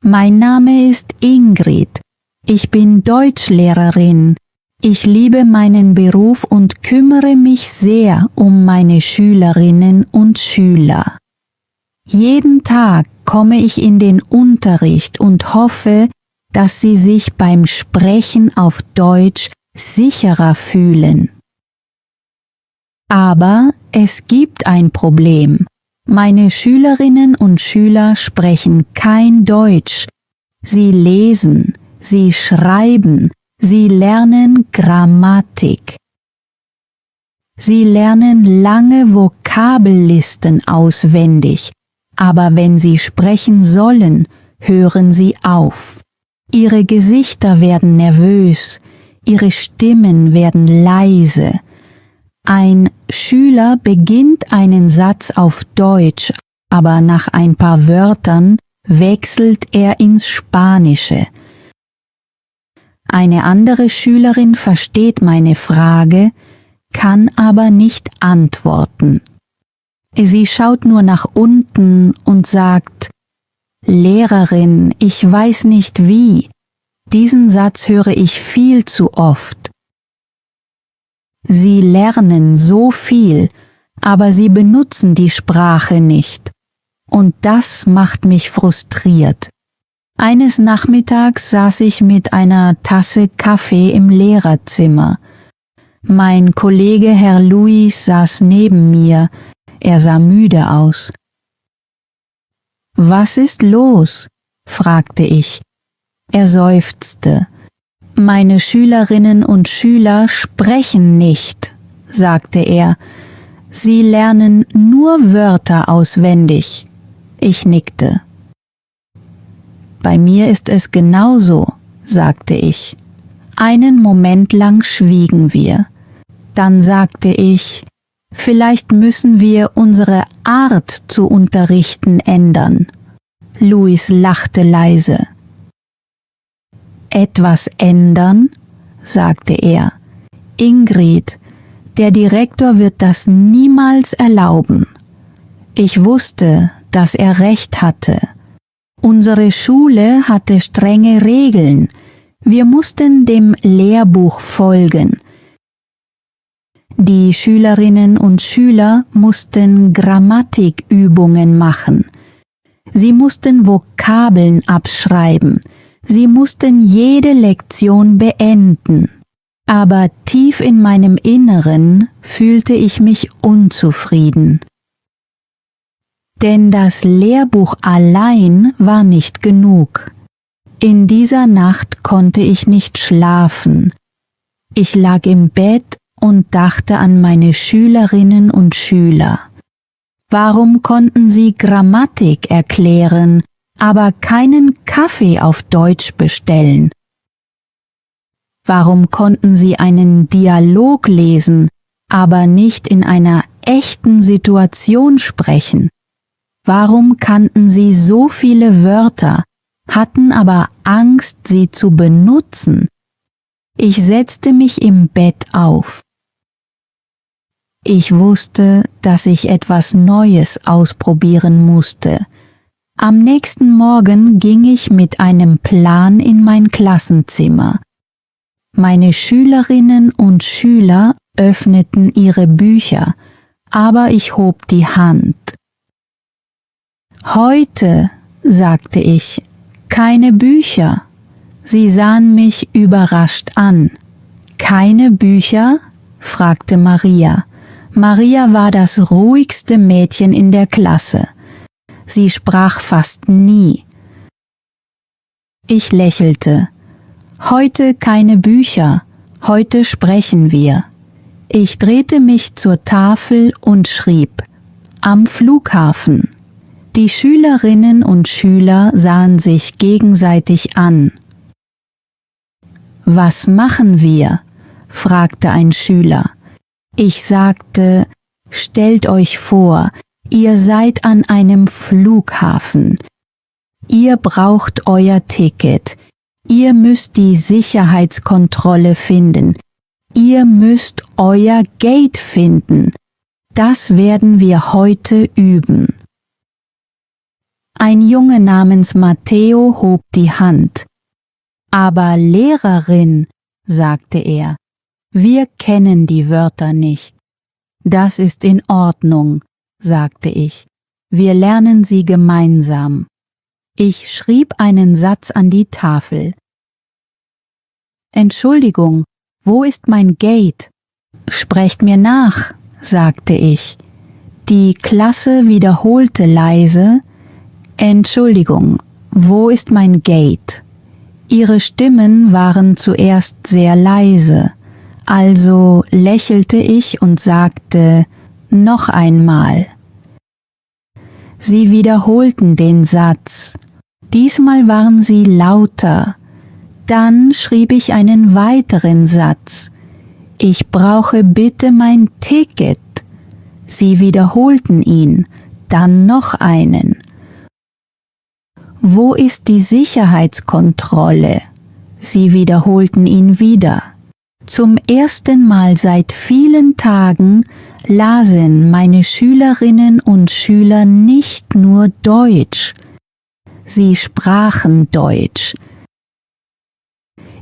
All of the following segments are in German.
Mein Name ist Ingrid. Ich bin Deutschlehrerin. Ich liebe meinen Beruf und kümmere mich sehr um meine Schülerinnen und Schüler. Jeden Tag komme ich in den Unterricht und hoffe, dass sie sich beim Sprechen auf Deutsch sicherer fühlen. Aber es gibt ein Problem. Meine Schülerinnen und Schüler sprechen kein Deutsch. Sie lesen, sie schreiben, sie lernen Grammatik. Sie lernen lange Vokabellisten auswendig, aber wenn sie sprechen sollen, hören sie auf. Ihre Gesichter werden nervös, ihre Stimmen werden leise. Ein Schüler beginnt einen Satz auf Deutsch, aber nach ein paar Wörtern wechselt er ins Spanische. Eine andere Schülerin versteht meine Frage, kann aber nicht antworten. Sie schaut nur nach unten und sagt: Lehrerin, ich weiß nicht wie. Diesen Satz höre ich viel zu oft. Sie lernen so viel, aber sie benutzen die Sprache nicht. Und das macht mich frustriert. Eines Nachmittags saß ich mit einer Tasse Kaffee im Lehrerzimmer. Mein Kollege Herr Luis saß neben mir. Er sah müde aus. »Was ist los?« fragte ich. Er seufzte. »Meine Schülerinnen und Schüler sprechen nicht«, sagte er. »Sie lernen nur Wörter auswendig.« Ich nickte. »Bei mir ist es genauso«, sagte ich. Einen Moment lang schwiegen wir. Dann sagte ich: »Vielleicht müssen wir unsere Art zu unterrichten ändern.« Luis lachte leise. »Etwas ändern?«, sagte er. »Ingrid, der Direktor wird das niemals erlauben.« Ich wusste, dass er recht hatte. Unsere Schule hatte strenge Regeln. Wir mussten dem Lehrbuch folgen. Die Schülerinnen und Schüler mussten Grammatikübungen machen. Sie mussten Vokabeln abschreiben. Sie mussten jede Lektion beenden. Aber tief in meinem Inneren fühlte ich mich unzufrieden. Denn das Lehrbuch allein war nicht genug. In dieser Nacht konnte ich nicht schlafen. Ich lag im Bett und dachte an meine Schülerinnen und Schüler. Warum konnten sie Grammatik erklären, aber keinen Kaffee auf Deutsch bestellen? Warum konnten sie einen Dialog lesen, aber nicht in einer echten Situation sprechen? Warum kannten sie so viele Wörter, hatten aber Angst, sie zu benutzen? Ich setzte mich im Bett auf. Ich wusste, dass ich etwas Neues ausprobieren musste. Am nächsten Morgen ging ich mit einem Plan in mein Klassenzimmer. Meine Schülerinnen und Schüler öffneten ihre Bücher, aber ich hob die Hand. »Heute«, sagte ich, »keine Bücher.« Sie sahen mich überrascht an. »Keine Bücher?«, fragte Maria. Maria war das ruhigste Mädchen in der Klasse. Sie sprach fast nie. Ich lächelte. »Heute keine Bücher, heute sprechen wir.« Ich drehte mich zur Tafel und schrieb: »Am Flughafen.« Die Schülerinnen und Schüler sahen sich gegenseitig an. »Was machen wir?«, fragte ein Schüler. Ich sagte: »Stellt euch vor, ihr seid an einem Flughafen. Ihr braucht euer Ticket. Ihr müsst die Sicherheitskontrolle finden. Ihr müsst euer Gate finden. Das werden wir heute üben.« Ein Junge namens Matteo hob die Hand. Aber Lehrerin, sagte er, wir kennen die Wörter nicht. Das ist in Ordnung, sagte ich. Wir lernen sie gemeinsam. Ich schrieb einen Satz an die Tafel. Entschuldigung, wo ist mein Gate? Sprecht mir nach, sagte ich. Die Klasse wiederholte leise, Entschuldigung, wo ist mein Gate? Ihre Stimmen waren zuerst sehr leise, also lächelte ich und sagte, noch einmal. Sie wiederholten den Satz. Diesmal waren sie lauter. Dann schrieb ich einen weiteren Satz. Ich brauche bitte mein Ticket. Sie wiederholten ihn, dann noch einen. Wo ist die Sicherheitskontrolle? Sie wiederholten ihn wieder. Zum ersten Mal seit vielen Tagen lasen meine Schülerinnen und Schüler nicht nur Deutsch. Sie sprachen Deutsch.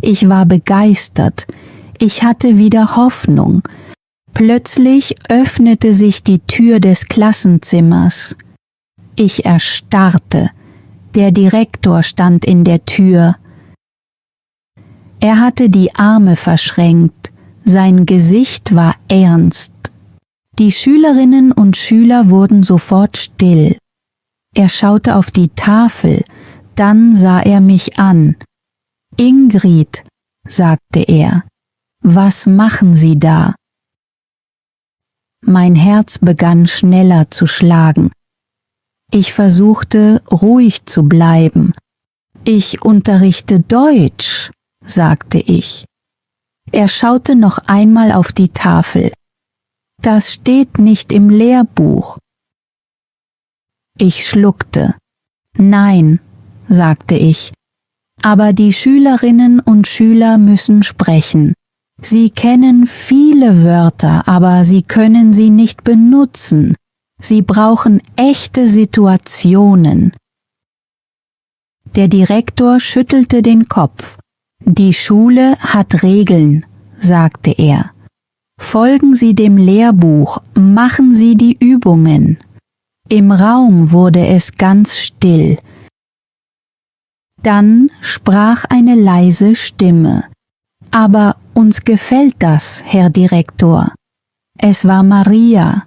Ich war begeistert. Ich hatte wieder Hoffnung. Plötzlich öffnete sich die Tür des Klassenzimmers. Ich erstarrte. Der Direktor stand in der Tür. Er hatte die Arme verschränkt. Sein Gesicht war ernst. Die Schülerinnen und Schüler wurden sofort still. Er schaute auf die Tafel, dann sah er mich an. Ingrid, sagte er, was machen Sie da? Mein Herz begann schneller zu schlagen. Ich versuchte, ruhig zu bleiben. Ich unterrichte Deutsch, sagte ich. Er schaute noch einmal auf die Tafel. Das steht nicht im Lehrbuch. Ich schluckte. Nein, sagte ich, aber die Schülerinnen und Schüler müssen sprechen. Sie kennen viele Wörter, aber sie können sie nicht benutzen. Sie brauchen echte Situationen. Der Direktor schüttelte den Kopf. Die Schule hat Regeln, sagte er. Folgen Sie dem Lehrbuch, machen Sie die Übungen. Im Raum wurde es ganz still. Dann sprach eine leise Stimme. Aber uns gefällt das, Herr Direktor. Es war Maria,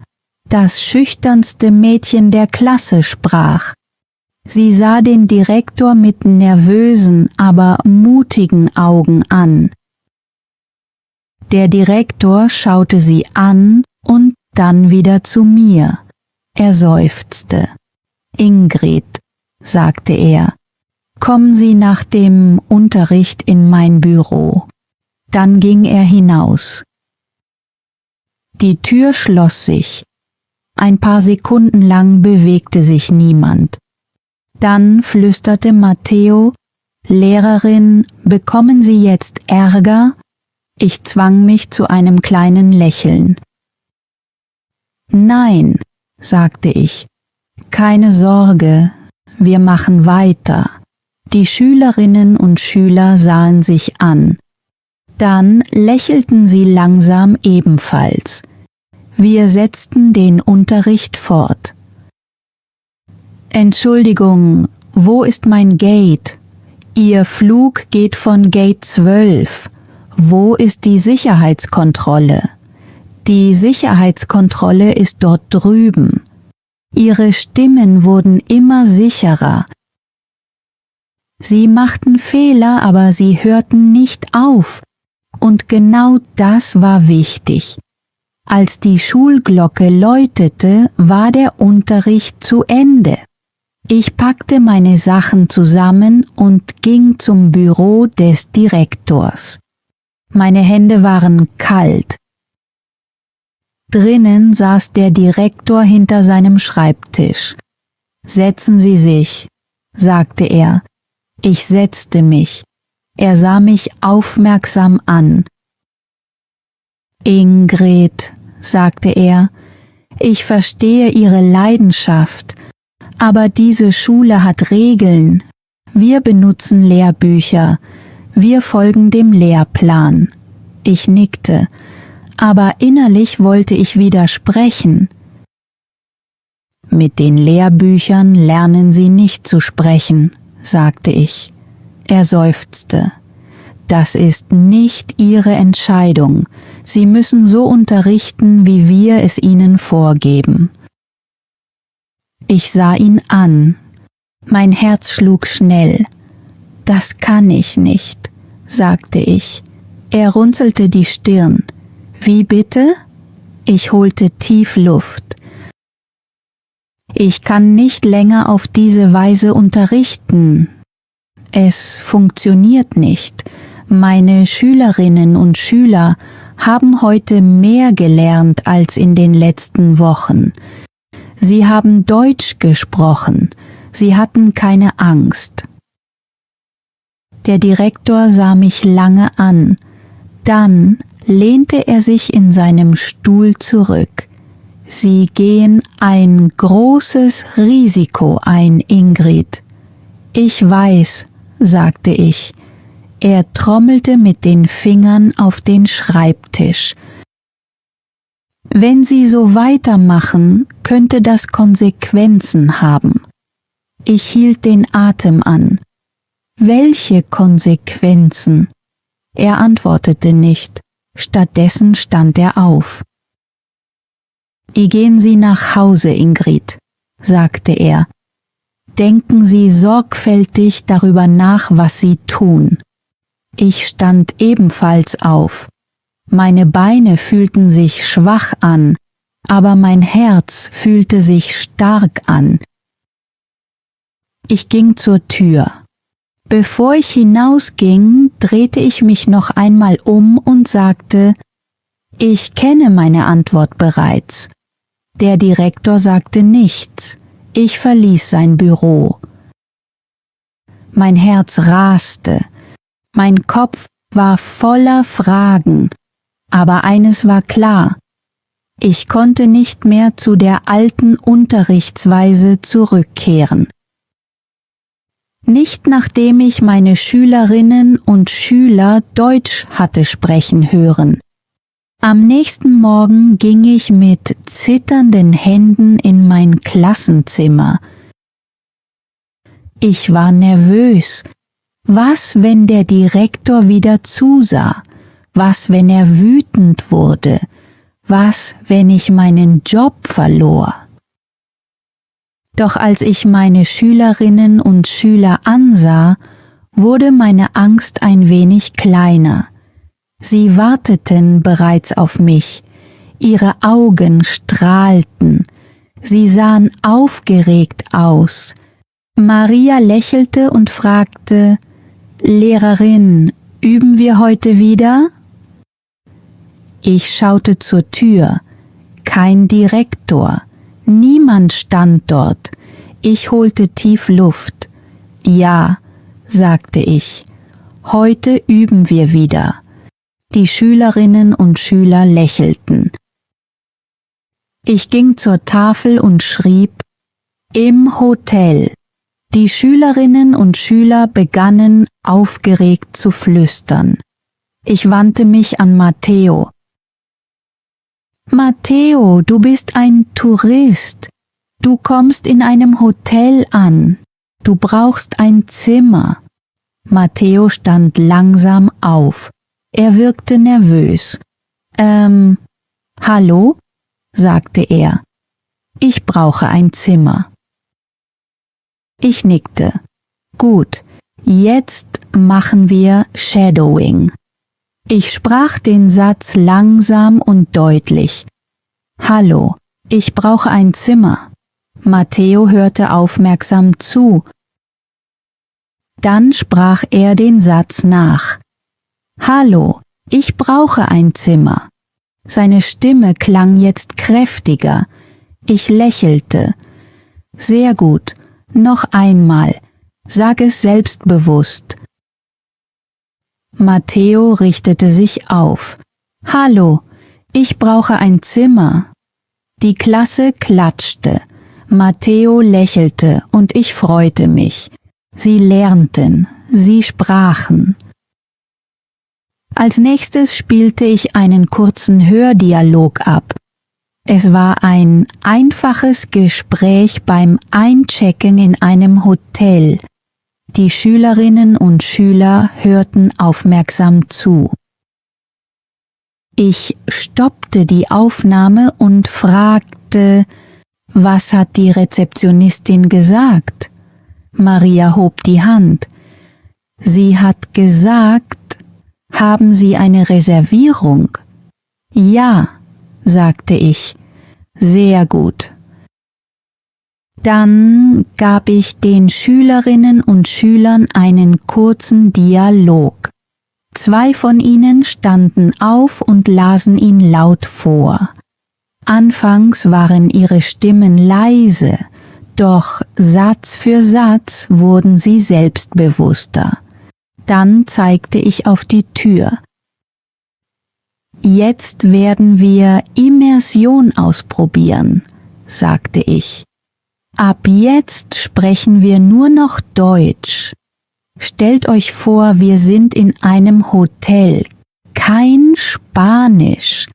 das schüchternste Mädchen der Klasse, sprach. Sie sah den Direktor mit nervösen, aber mutigen Augen an. Der Direktor schaute sie an und dann wieder zu mir. Er seufzte. Ingrid, sagte er, kommen Sie nach dem Unterricht in mein Büro. Dann ging er hinaus. Die Tür schloss sich. Ein paar Sekunden lang bewegte sich niemand. Dann flüsterte Matteo, Lehrerin, bekommen Sie jetzt Ärger? Ich zwang mich zu einem kleinen Lächeln. Nein, sagte ich, keine Sorge, wir machen weiter. Die Schülerinnen und Schüler sahen sich an. Dann lächelten sie langsam ebenfalls. Wir setzten den Unterricht fort. Entschuldigung, wo ist mein Gate? Ihr Flug geht von Gate 12. Wo ist die Sicherheitskontrolle? Die Sicherheitskontrolle ist dort drüben. Ihre Stimmen wurden immer sicherer. Sie machten Fehler, aber sie hörten nicht auf. Und genau das war wichtig. Als die Schulglocke läutete, war der Unterricht zu Ende. Ich packte meine Sachen zusammen und ging zum Büro des Direktors. Meine Hände waren kalt. Drinnen saß der Direktor hinter seinem Schreibtisch. Setzen Sie sich, sagte er. Ich setzte mich. Er sah mich aufmerksam an. Ingrid, sagte er, ich verstehe Ihre Leidenschaft, Aber diese Schule hat Regeln. Wir benutzen Lehrbücher. Wir folgen dem Lehrplan. Ich nickte, aber innerlich wollte ich widersprechen. Mit den Lehrbüchern lernen Sie nicht zu sprechen, sagte ich. Er seufzte. Das ist nicht Ihre Entscheidung. Sie müssen so unterrichten, wie wir es Ihnen vorgeben. Ich sah ihn an. Mein Herz schlug schnell. Das kann ich nicht, sagte ich. Er runzelte die Stirn. Wie bitte? Ich holte tief Luft. Ich kann nicht länger auf diese Weise unterrichten. Es funktioniert nicht. Meine Schülerinnen und Schüler haben heute mehr gelernt als in den letzten Wochen. Sie haben Deutsch gesprochen. Sie hatten keine Angst. Der Direktor sah mich lange an. Dann lehnte er sich in seinem Stuhl zurück. Sie gehen ein großes Risiko ein, Ingrid. Ich weiß, sagte ich. Er trommelte mit den Fingern auf den Schreibtisch. Wenn Sie so weitermachen, könnte das Konsequenzen haben. Ich hielt den Atem an. Welche Konsequenzen? Er antwortete nicht. Stattdessen stand er auf. Gehen Sie nach Hause, Ingrid, sagte er. Denken Sie sorgfältig darüber nach, was Sie tun. Ich stand ebenfalls auf. Meine Beine fühlten sich schwach an, aber mein Herz fühlte sich stark an. Ich ging zur Tür. Bevor ich hinausging, drehte ich mich noch einmal um und sagte, ich kenne meine Antwort bereits. Der Direktor sagte nichts. Ich verließ sein Büro. Mein Herz raste. Mein Kopf war voller Fragen. Aber eines war klar. Ich konnte nicht mehr zu der alten Unterrichtsweise zurückkehren. Nicht nachdem ich meine Schülerinnen und Schüler Deutsch hatte sprechen hören. Am nächsten Morgen ging ich mit zitternden Händen in mein Klassenzimmer. Ich war nervös. Was, wenn der Direktor wieder zusah? Was, wenn er wütend wurde? Was, wenn ich meinen Job verlor? Doch als ich meine Schülerinnen und Schüler ansah, wurde meine Angst ein wenig kleiner. Sie warteten bereits auf mich, ihre Augen strahlten, sie sahen aufgeregt aus. Maria lächelte und fragte, »Lehrerin, üben wir heute wieder?« Ich schaute zur Tür, kein Direktor, niemand stand dort. Ich holte tief Luft. »Ja«, sagte ich, »heute üben wir wieder.« Die Schülerinnen und Schüler lächelten. Ich ging zur Tafel und schrieb, »Im Hotel.« Die Schülerinnen und Schüler begannen aufgeregt zu flüstern. Ich wandte mich an Matteo. »Matteo, du bist ein Tourist. Du kommst in einem Hotel an. Du brauchst ein Zimmer.« Matteo stand langsam auf. Er wirkte nervös. Hallo?«, sagte er. »Ich brauche ein Zimmer.« Ich nickte. »Gut, jetzt machen wir Shadowing.« Ich sprach den Satz langsam und deutlich. »Hallo, ich brauche ein Zimmer.« Matteo hörte aufmerksam zu. Dann sprach er den Satz nach. »Hallo, ich brauche ein Zimmer.« Seine Stimme klang jetzt kräftiger. Ich lächelte. »Sehr gut, noch einmal. Sag es selbstbewusst.« Matteo richtete sich auf. »Hallo, ich brauche ein Zimmer.« Die Klasse klatschte. Matteo lächelte und ich freute mich. Sie lernten, sie sprachen. Als nächstes spielte ich einen kurzen Hördialog ab. Es war ein einfaches Gespräch beim Einchecken in einem Hotel. Die Schülerinnen und Schüler hörten aufmerksam zu. Ich stoppte die Aufnahme und fragte, was hat die Rezeptionistin gesagt? Maria hob die Hand. Sie hat gesagt, haben Sie eine Reservierung? Ja, sagte ich. Sehr gut. Dann gab ich den Schülerinnen und Schülern einen kurzen Dialog. 2 von ihnen standen auf und lasen ihn laut vor. Anfangs waren ihre Stimmen leise, doch Satz für Satz wurden sie selbstbewusster. Dann zeigte ich auf die Tür. Jetzt werden wir Immersion ausprobieren, sagte ich. Ab jetzt sprechen wir nur noch Deutsch. Stellt euch vor, wir sind in einem Hotel. Kein Spanisch.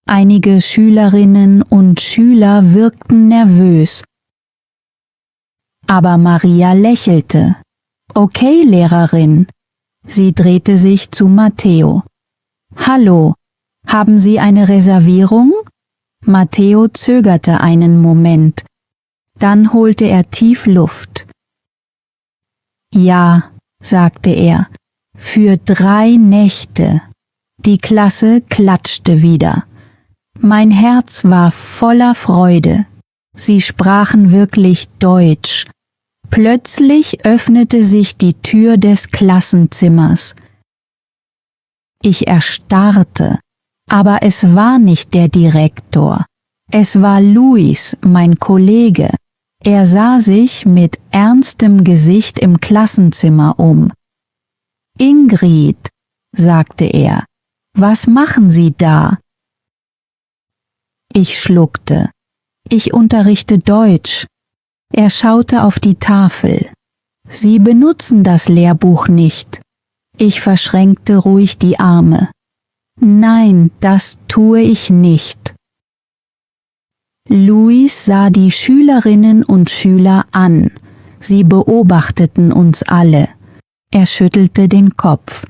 Einige Schülerinnen und Schüler wirkten nervös. Aber Maria lächelte. Okay, Lehrerin. Sie drehte sich zu Matteo. Hallo, haben Sie eine Reservierung? Matteo zögerte einen Moment. Dann holte er tief Luft. Ja, sagte er, für 3 Nächte. Die Klasse klatschte wieder. Mein Herz war voller Freude. Sie sprachen wirklich Deutsch. Plötzlich öffnete sich die Tür des Klassenzimmers. Ich erstarrte, aber es war nicht der Direktor. Es war Luis, mein Kollege. Er sah sich mit ernstem Gesicht im Klassenzimmer um. Ingrid, sagte er, was machen Sie da? Ich schluckte. Ich unterrichte Deutsch. Er schaute auf die Tafel. Sie benutzen das Lehrbuch nicht. Ich verschränkte ruhig die Arme. Nein, das tue ich nicht. Luis sah die Schülerinnen und Schüler an. Sie beobachteten uns alle. Er schüttelte den Kopf.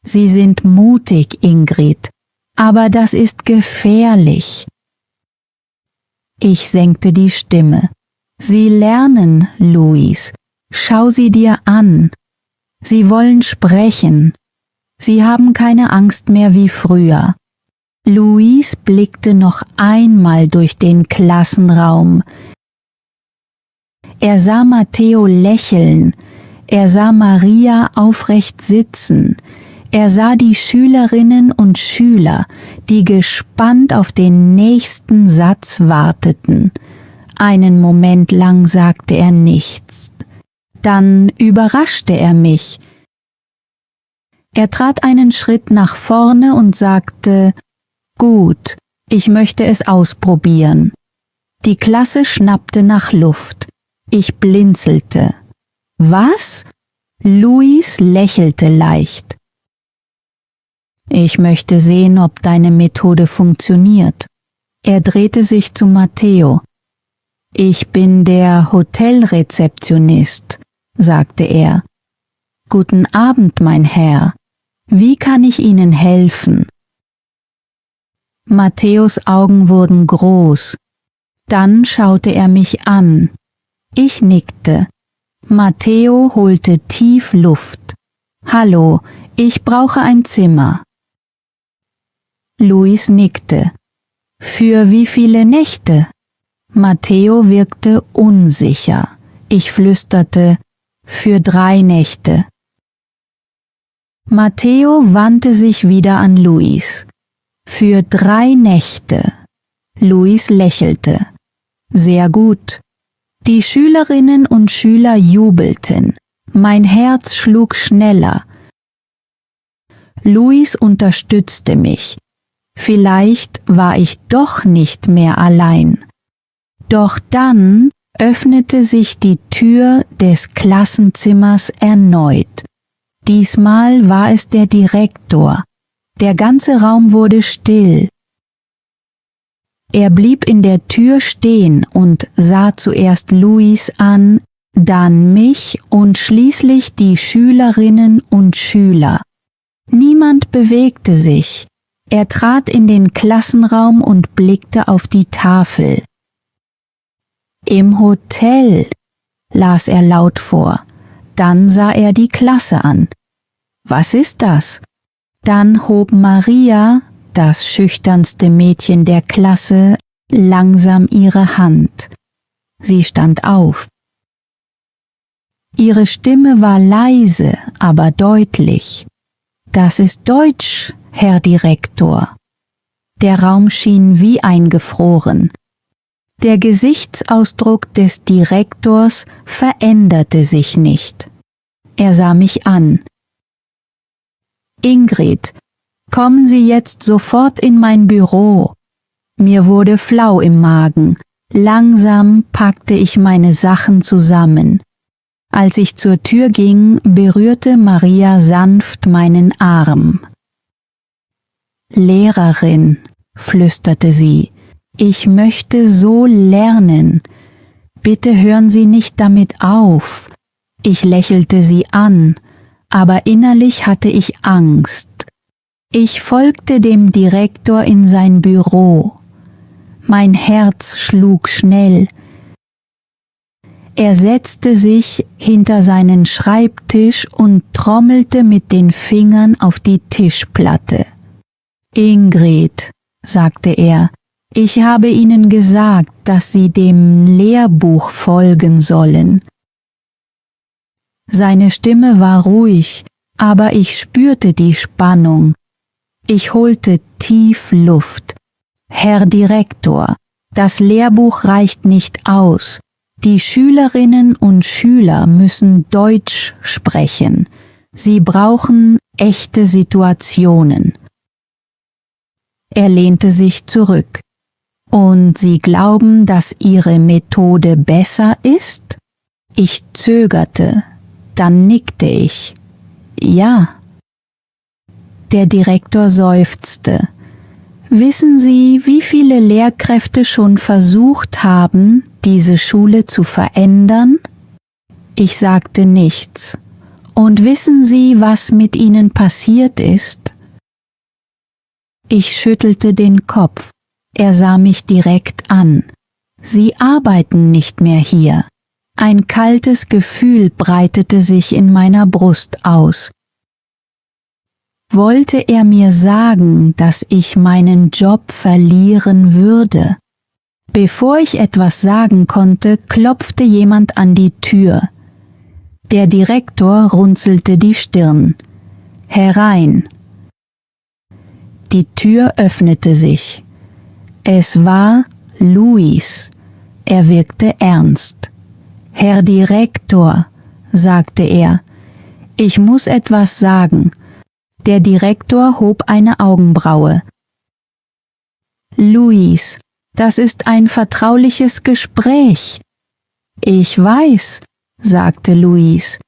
Sie sind mutig, Ingrid, aber das ist gefährlich. Ich senkte die Stimme. Sie lernen, Luis. Schau sie dir an. Sie wollen sprechen. Sie haben keine Angst mehr wie früher. Luis blickte noch einmal durch den Klassenraum. Er sah Matteo lächeln. Er sah Maria aufrecht sitzen. Er sah die Schülerinnen und Schüler, die gespannt auf den nächsten Satz warteten. Einen Moment lang sagte er nichts. Dann überraschte er mich. Er trat einen Schritt nach vorne und sagte, »Gut, ich möchte es ausprobieren.« Die Klasse schnappte nach Luft. Ich blinzelte. »Was?« Luis lächelte leicht. »Ich möchte sehen, ob deine Methode funktioniert.« Er drehte sich zu Matteo. »Ich bin der Hotelrezeptionist«, sagte er. »Guten Abend, mein Herr. Wie kann ich Ihnen helfen?« Matteos Augen wurden groß. Dann schaute er mich an. Ich nickte. Matteo holte tief Luft. »Hallo, ich brauche ein Zimmer.« Luis nickte. »Für wie viele Nächte?« Matteo wirkte unsicher. Ich flüsterte, »Für 3 Nächte.« Matteo wandte sich wieder an Luis. »Für 3 Nächte.« Luis lächelte. »Sehr gut.« Die Schülerinnen und Schüler jubelten. Mein Herz schlug schneller. Luis unterstützte mich. Vielleicht war ich doch nicht mehr allein. Doch dann öffnete sich die Tür des Klassenzimmers erneut. Diesmal war es der Direktor. Der ganze Raum wurde still. Er blieb in der Tür stehen und sah zuerst Luis an, dann mich und schließlich die Schülerinnen und Schüler. Niemand bewegte sich. Er trat in den Klassenraum und blickte auf die Tafel. Im Hotel, las er laut vor. Dann sah er die Klasse an. Was ist das? Dann hob Maria, das schüchternste Mädchen der Klasse, langsam ihre Hand. Sie stand auf. Ihre Stimme war leise, aber deutlich. Das ist Deutsch, Herr Direktor. Der Raum schien wie eingefroren. Der Gesichtsausdruck des Direktors veränderte sich nicht. Er sah mich an. Ingrid, kommen Sie jetzt sofort in mein Büro. Mir wurde flau im Magen. Langsam packte ich meine Sachen zusammen. Als ich zur Tür ging, berührte Maria sanft meinen Arm. Lehrerin, flüsterte sie, ich möchte so lernen. Bitte hören Sie nicht damit auf. Ich lächelte sie an, aber innerlich hatte ich Angst. Ich folgte dem Direktor in sein Büro. Mein Herz schlug schnell. Er setzte sich hinter seinen Schreibtisch und trommelte mit den Fingern auf die Tischplatte. Ingrid, sagte er, ich habe Ihnen gesagt, dass Sie dem Lehrbuch folgen sollen. Seine Stimme war ruhig, aber ich spürte die Spannung. Ich holte tief Luft. Herr Direktor, das Lehrbuch reicht nicht aus. Die Schülerinnen und Schüler müssen Deutsch sprechen. Sie brauchen echte Situationen. Er lehnte sich zurück. Und Sie glauben, dass Ihre Methode besser ist? Ich zögerte. Dann nickte ich. Ja. Der Direktor seufzte. Wissen Sie, wie viele Lehrkräfte schon versucht haben, diese Schule zu verändern? Ich sagte nichts. Und wissen Sie, was mit ihnen passiert ist? Ich schüttelte den Kopf. Er sah mich direkt an. Sie arbeiten nicht mehr hier. Ein kaltes Gefühl breitete sich in meiner Brust aus. Wollte er mir sagen, dass ich meinen Job verlieren würde? Bevor ich etwas sagen konnte, klopfte jemand an die Tür. Der Direktor runzelte die Stirn. Herein. Die Tür öffnete sich. Es war Luis. Er wirkte ernst. Herr Direktor, sagte er, ich muss etwas sagen. Der Direktor hob eine Augenbraue. Luis, das ist ein vertrauliches Gespräch. Ich weiß, sagte Luis,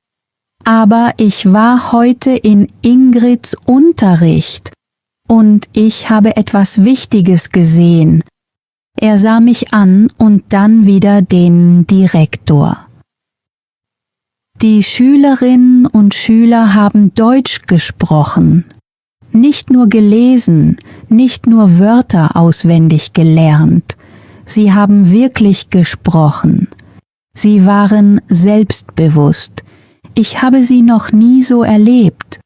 aber ich war heute in Ingrids Unterricht und ich habe etwas Wichtiges gesehen. Er sah mich an und dann wieder den Direktor. Die Schülerinnen und Schüler haben Deutsch gesprochen, nicht nur gelesen, nicht nur Wörter auswendig gelernt. Sie haben wirklich gesprochen. Sie waren selbstbewusst. Ich habe sie noch nie so erlebt.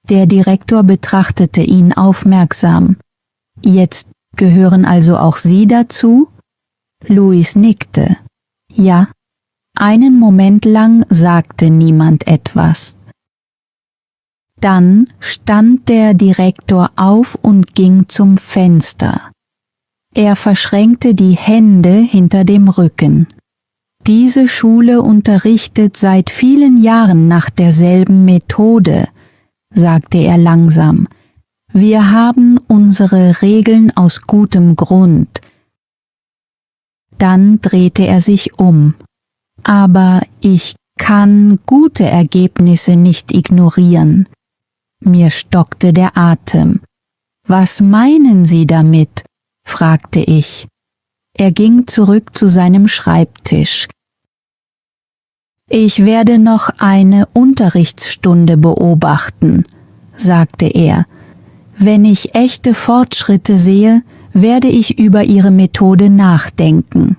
Der Direktor betrachtete ihn aufmerksam. Jetzt gehören also auch Sie dazu? Luis nickte. Ja. Einen Moment lang sagte niemand etwas. Dann stand der Direktor auf und ging zum Fenster. Er verschränkte die Hände hinter dem Rücken. Diese Schule unterrichtet seit vielen Jahren nach derselben Methode, sagte er langsam. Wir haben unsere Regeln aus gutem Grund. Dann drehte er sich um. Aber ich kann gute Ergebnisse nicht ignorieren. Mir stockte der Atem. Was meinen Sie damit? Fragte ich. Er ging zurück zu seinem Schreibtisch. Ich werde noch eine Unterrichtsstunde beobachten, sagte er. Wenn ich echte Fortschritte sehe, werde ich über Ihre Methode nachdenken.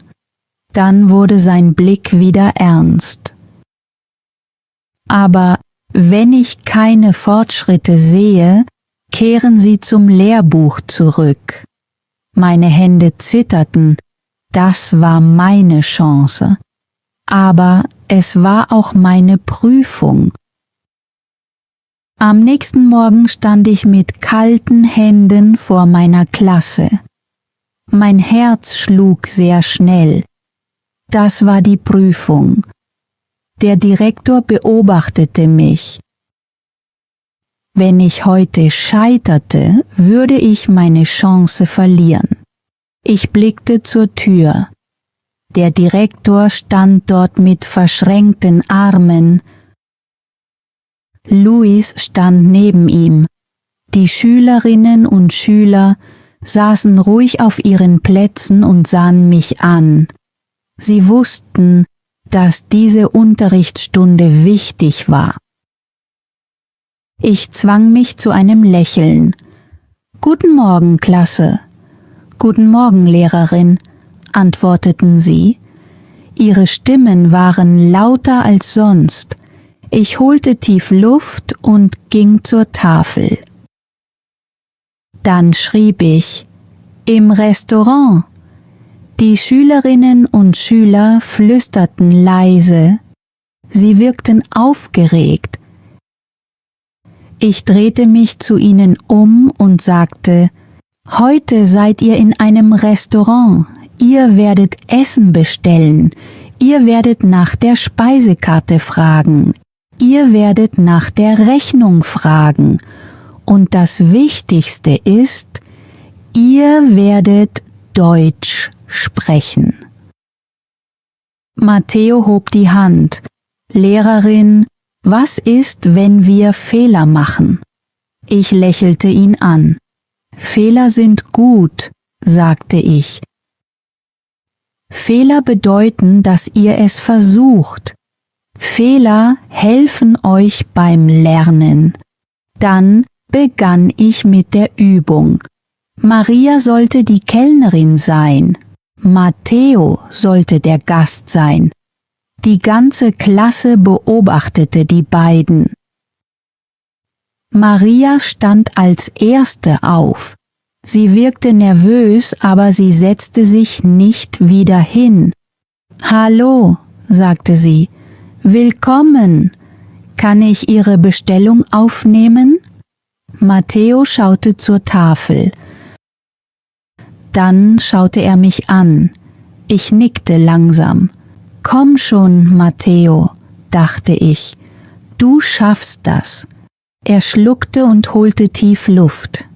Dann wurde sein Blick wieder ernst. Aber wenn ich keine Fortschritte sehe, kehren Sie zum Lehrbuch zurück. Meine Hände zitterten, das war meine Chance. Aber es war auch meine Prüfung. Am nächsten Morgen stand ich mit kalten Händen vor meiner Klasse. Mein Herz schlug sehr schnell. Das war die Prüfung. Der Direktor beobachtete mich. Wenn ich heute scheiterte, würde ich meine Chance verlieren. Ich blickte zur Tür. Der Direktor stand dort mit verschränkten Armen. Luis stand neben ihm. Die Schülerinnen und Schüler saßen ruhig auf ihren Plätzen und sahen mich an. Sie wussten, dass diese Unterrichtsstunde wichtig war. Ich zwang mich zu einem Lächeln. »Guten Morgen, Klasse.« »Guten Morgen, Lehrerin«, antworteten sie. Ihre Stimmen waren lauter als sonst. Ich holte tief Luft und ging zur Tafel. Dann schrieb ich: »Im Restaurant.« Die Schülerinnen und Schüler flüsterten leise. Sie wirkten aufgeregt. Ich drehte mich zu ihnen um und sagte: »Heute seid ihr in einem Restaurant. Ihr werdet Essen bestellen. Ihr werdet nach der Speisekarte fragen. Ihr werdet nach der Rechnung fragen. Und das Wichtigste ist, ihr werdet Deutsch sprechen.« Matteo hob die Hand. »Lehrerin, was ist, wenn wir Fehler machen?« Ich lächelte ihn an. »Fehler sind gut«, sagte ich. »Fehler bedeuten, dass ihr es versucht. Fehler helfen euch beim Lernen.« Dann begann ich mit der Übung. Maria sollte die Kellnerin sein. Matteo sollte der Gast sein. Die ganze Klasse beobachtete die beiden. Maria stand als Erste auf. Sie wirkte nervös, aber sie setzte sich nicht wieder hin. »Hallo«, sagte sie, »willkommen. Kann ich Ihre Bestellung aufnehmen?« Matteo schaute zur Tafel. Dann schaute er mich an. Ich nickte langsam. »Komm schon, Matteo«, dachte ich, »du schaffst das.« Er schluckte und holte tief Luft.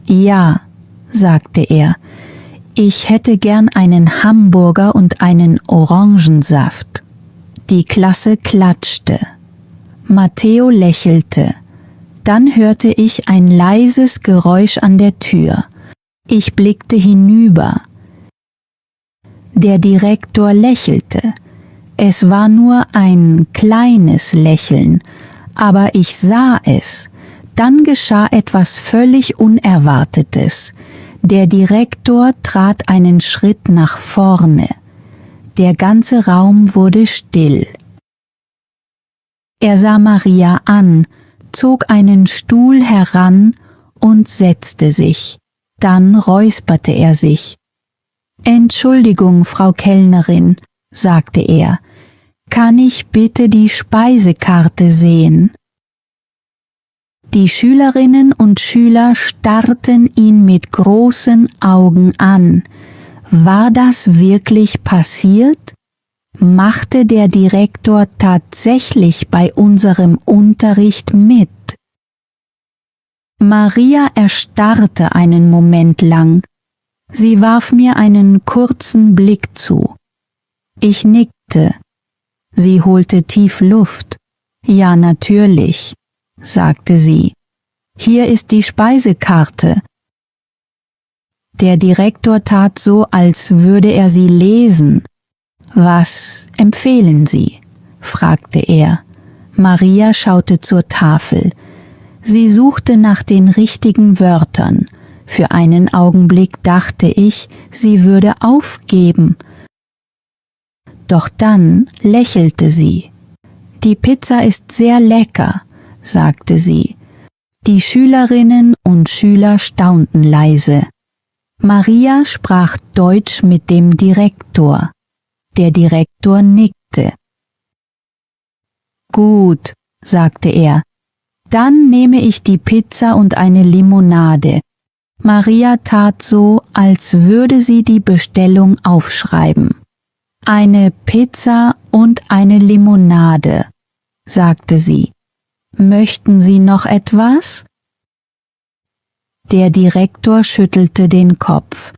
»Ja«, sagte er, »ich hätte gern einen Hamburger und einen Orangensaft.« Die Klasse klatschte. Matteo lächelte. Dann hörte ich ein leises Geräusch an der Tür. Ich blickte hinüber. Der Direktor lächelte. Es war nur ein kleines Lächeln, aber ich sah es. Dann geschah etwas völlig Unerwartetes. Der Direktor trat einen Schritt nach vorne. Der ganze Raum wurde still. Er sah Maria an, zog einen Stuhl heran und setzte sich. Dann räusperte er sich. »Entschuldigung, Frau Kellnerin«, sagte er, »kann ich bitte die Speisekarte sehen?« Die Schülerinnen und Schüler starrten ihn mit großen Augen an. War das wirklich passiert? Machte der Direktor tatsächlich bei unserem Unterricht mit? Maria erstarrte einen Moment lang. Sie warf mir einen kurzen Blick zu. Ich nickte. Sie holte tief Luft. Ja, natürlich, sagte sie. Hier ist die Speisekarte. Der Direktor tat so, als würde er sie lesen. Was empfehlen Sie? Fragte er. Maria schaute zur Tafel. Sie suchte nach den richtigen Wörtern. Für einen Augenblick dachte ich, sie würde aufgeben. Doch dann lächelte sie. Die Pizza ist sehr lecker, sagte sie. Die Schülerinnen und Schüler staunten leise. Maria sprach Deutsch mit dem Direktor. Der Direktor nickte. Gut, sagte er. Dann nehme ich die Pizza und eine Limonade. Maria tat so, als würde sie die Bestellung aufschreiben. Eine Pizza und eine Limonade, sagte sie. Möchten Sie noch etwas? Der Direktor schüttelte den Kopf.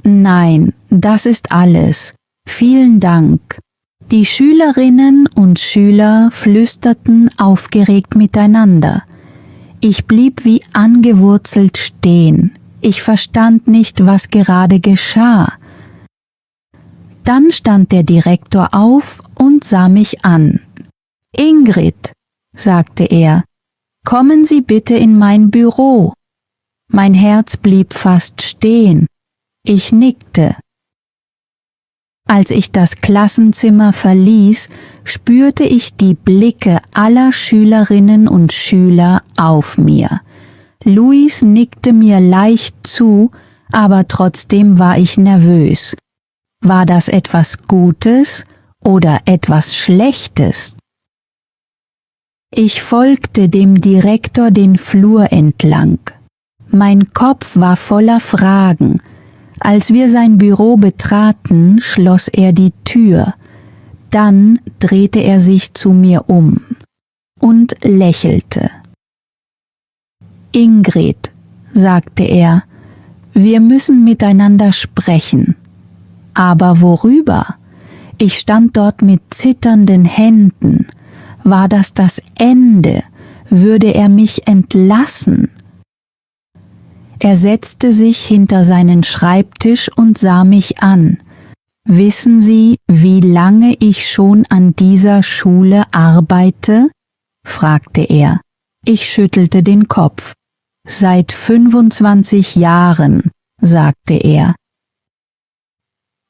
Nein, das ist alles. Vielen Dank. Die Schülerinnen und Schüler flüsterten aufgeregt miteinander. Ich blieb wie angewurzelt stehen. Ich verstand nicht, was gerade geschah. Dann stand der Direktor auf und sah mich an. Ingrid, sagte er, kommen Sie bitte in mein Büro. Mein Herz blieb fast stehen. Ich nickte. Als ich das Klassenzimmer verließ, spürte ich die Blicke aller Schülerinnen und Schüler auf mir. Luis nickte mir leicht zu, aber trotzdem war ich nervös. War das etwas Gutes oder etwas Schlechtes? Ich folgte dem Direktor den Flur entlang. Mein Kopf war voller Fragen. Als wir sein Büro betraten, schloss er die Tür. Dann drehte er sich zu mir um und lächelte. Ingrid, sagte er, wir müssen miteinander sprechen. Aber worüber? Ich stand dort mit zitternden Händen. War das das Ende? Würde er mich entlassen? Er setzte sich hinter seinen Schreibtisch und sah mich an. Wissen Sie, wie lange ich schon an dieser Schule arbeite? Fragte er. Ich schüttelte den Kopf. Seit 25 Jahren, sagte er.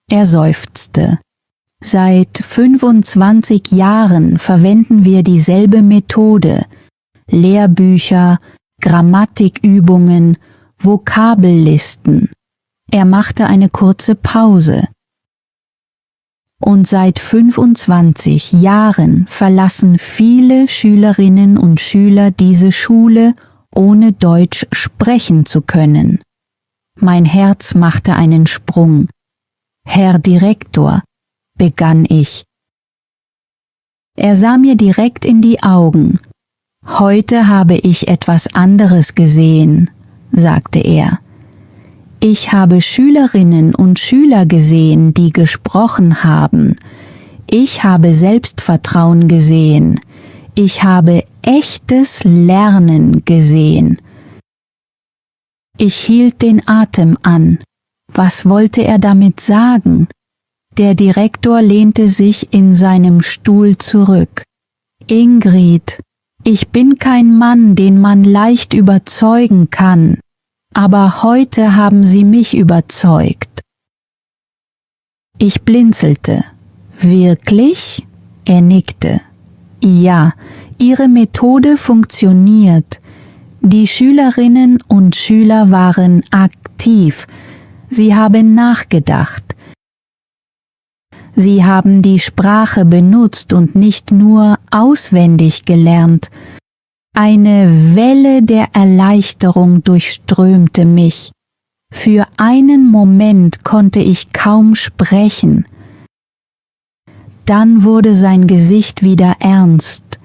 Er seufzte. Seit 25 Jahren verwenden wir dieselbe Methode. Lehrbücher, Grammatikübungen, Vokabellisten. Er machte eine kurze Pause. Und seit 25 Jahren verlassen viele Schülerinnen und Schüler diese Schule, ohne Deutsch sprechen zu können. Mein Herz machte einen Sprung. Herr Direktor, begann ich. Er sah mir direkt in die Augen. Heute habe ich etwas anderes gesehen, sagte er. Ich habe Schülerinnen und Schüler gesehen, die gesprochen haben. Ich habe Selbstvertrauen gesehen. Ich habe echtes Lernen gesehen. Ich hielt den Atem an. Was wollte er damit sagen? Der Direktor lehnte sich in seinem Stuhl zurück. Ingrid, ich bin kein Mann, den man leicht überzeugen kann, aber heute haben Sie mich überzeugt. Ich blinzelte. Wirklich? Er nickte. Ja, Ihre Methode funktioniert. Die Schülerinnen und Schüler waren aktiv. Sie haben nachgedacht. Sie haben die Sprache benutzt und nicht nur auswendig gelernt. Eine Welle der Erleichterung durchströmte mich. Für einen Moment konnte ich kaum sprechen. Dann wurde sein Gesicht wieder ernst.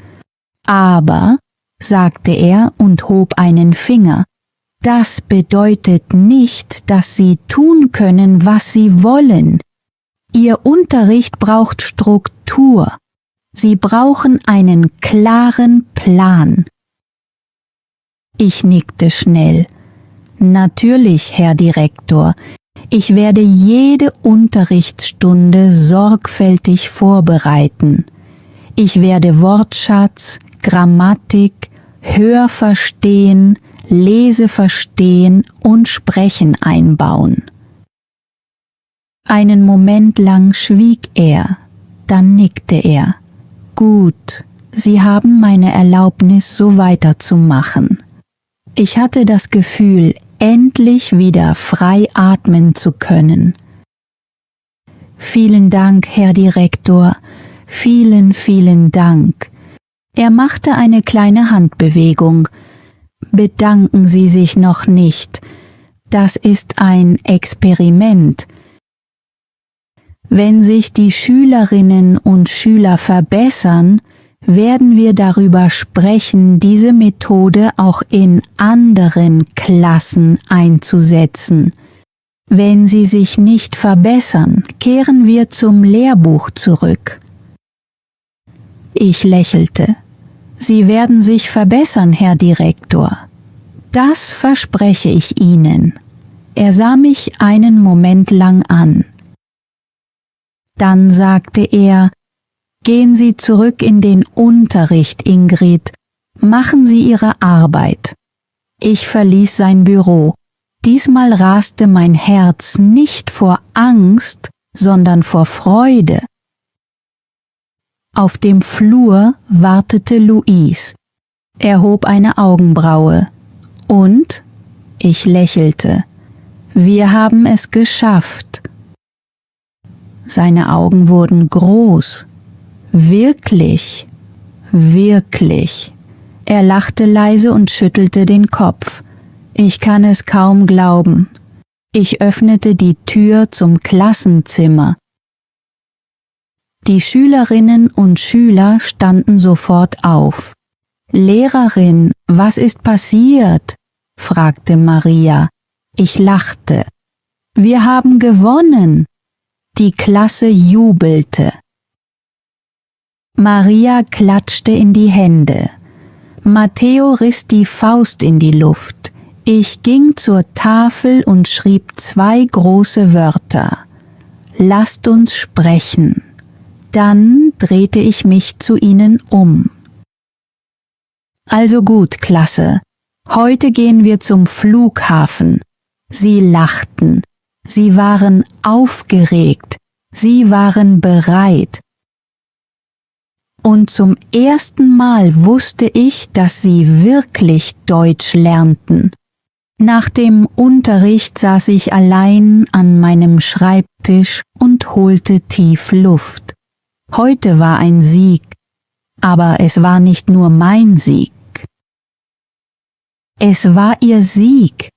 Aber, sagte er und hob einen Finger, Das bedeutet nicht, dass Sie tun können, was Sie wollen. Ihr Unterricht braucht Struktur. Sie brauchen einen klaren Plan. Ich nickte schnell. Natürlich, Herr Direktor. Ich werde jede Unterrichtsstunde sorgfältig vorbereiten. Ich werde Wortschatz, Grammatik, Hörverstehen, Leseverstehen und Sprechen einbauen. Einen Moment lang schwieg er, dann nickte er. Gut, Sie haben meine Erlaubnis, so weiterzumachen. Ich hatte das Gefühl, endlich wieder frei atmen zu können. Vielen Dank, Herr Direktor, vielen, vielen Dank. Er machte eine kleine Handbewegung. Bedanken Sie sich noch nicht. Das ist ein Experiment. Wenn sich die Schülerinnen und Schüler verbessern, werden wir darüber sprechen, diese Methode auch in anderen Klassen einzusetzen. Wenn sie sich nicht verbessern, kehren wir zum Lehrbuch zurück. Ich lächelte. Sie werden sich verbessern, Herr Direktor. Das verspreche ich Ihnen. Er sah mich einen Moment lang an. Dann sagte er: Gehen Sie zurück in den Unterricht, Ingrid. Machen Sie Ihre Arbeit. Ich verließ sein Büro. Diesmal raste mein Herz nicht vor Angst, sondern vor Freude. Auf dem Flur wartete Luis. Er hob eine Augenbraue. Und? Ich lächelte. Wir haben es geschafft. Seine Augen wurden groß. Wirklich, wirklich. Er lachte leise und schüttelte den Kopf. Ich kann es kaum glauben. Ich öffnete die Tür zum Klassenzimmer. Die Schülerinnen und Schüler standen sofort auf. Lehrerin, was ist passiert? Fragte Maria. Ich lachte. Wir haben gewonnen. Die Klasse jubelte. Maria klatschte in die Hände. Matteo riss die Faust in die Luft. Ich ging zur Tafel und schrieb 2 große Wörter. Lasst uns sprechen. Dann drehte ich mich zu ihnen um. Also gut, Klasse. Heute gehen wir zum Flughafen. Sie lachten. Sie waren aufgeregt. Sie waren bereit. Und zum ersten Mal wusste ich, dass sie wirklich Deutsch lernten. Nach dem Unterricht saß ich allein an meinem Schreibtisch und holte tief Luft. Heute war ein Sieg, aber es war nicht nur mein Sieg. Es war ihr Sieg.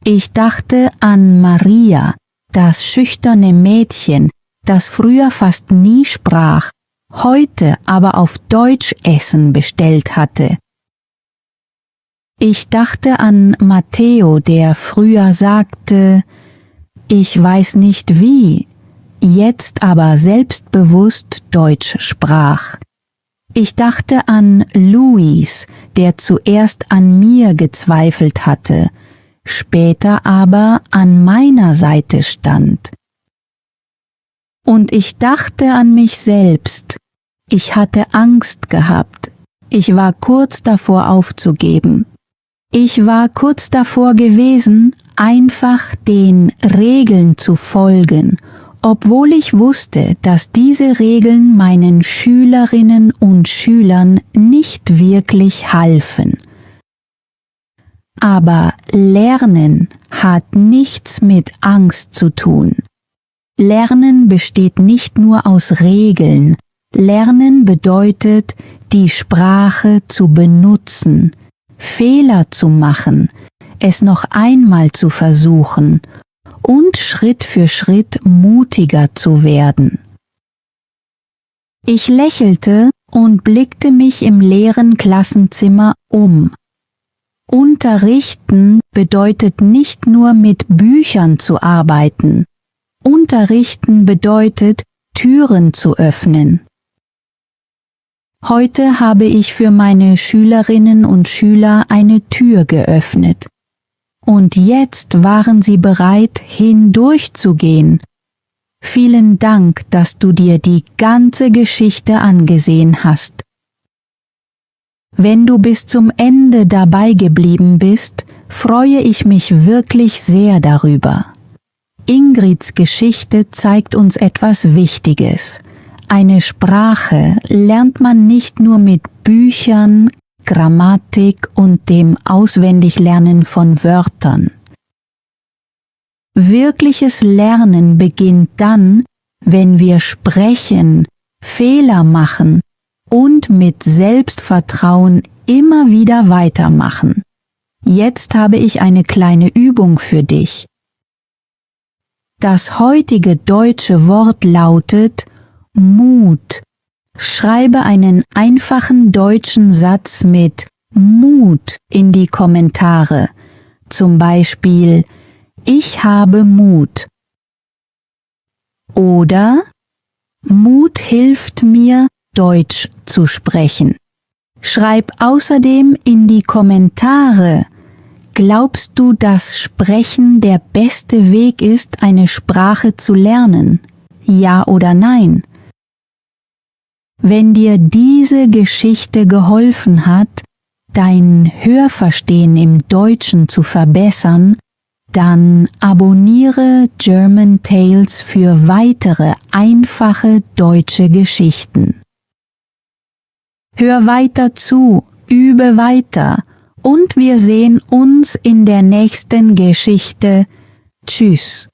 Ich dachte an Maria, das schüchterne Mädchen, das früher fast nie sprach, heute aber auf Deutsch Essen bestellt hatte. Ich dachte an Matteo, der früher sagte, ich weiß nicht wie, jetzt aber selbstbewusst Deutsch sprach. Ich dachte an Luis, der zuerst an mir gezweifelt hatte, später aber an meiner Seite stand. Und ich dachte an mich selbst. Ich hatte Angst gehabt. Ich war kurz davor aufzugeben. Ich war kurz davor gewesen, einfach den Regeln zu folgen, obwohl ich wusste, dass diese Regeln meinen Schülerinnen und Schülern nicht wirklich halfen. Aber Lernen hat nichts mit Angst zu tun. Lernen besteht nicht nur aus Regeln. Lernen bedeutet, die Sprache zu benutzen, Fehler zu machen, es noch einmal zu versuchen und Schritt für Schritt mutiger zu werden. Ich lächelte und blickte mich im leeren Klassenzimmer um. Unterrichten bedeutet nicht nur mit Büchern zu arbeiten. Unterrichten bedeutet, Türen zu öffnen. Heute habe ich für meine Schülerinnen und Schüler eine Tür geöffnet. Und jetzt waren sie bereit, hindurchzugehen. Vielen Dank, dass du dir die ganze Geschichte angesehen hast. Wenn du bis zum Ende dabei geblieben bist, freue ich mich wirklich sehr darüber. Ingrids Geschichte zeigt uns etwas Wichtiges. Eine Sprache lernt man nicht nur mit Büchern, Grammatik und dem Auswendiglernen von Wörtern. Wirkliches Lernen beginnt dann, wenn wir sprechen, Fehler machen und mit Selbstvertrauen immer wieder weitermachen. Jetzt habe ich eine kleine Übung für dich. Das heutige deutsche Wort lautet Mut. Schreibe einen einfachen deutschen Satz mit Mut in die Kommentare. Zum Beispiel: Ich habe Mut. Oder Mut hilft mir, Deutsch zu sprechen. Schreib außerdem in die Kommentare: Glaubst du, dass Sprechen der beste Weg ist, eine Sprache zu lernen? Ja oder nein? Wenn dir diese Geschichte geholfen hat, dein Hörverstehen im Deutschen zu verbessern, dann abonniere German Tales für weitere einfache deutsche Geschichten. Hör weiter zu, übe weiter und wir sehen uns in der nächsten Geschichte. Tschüss.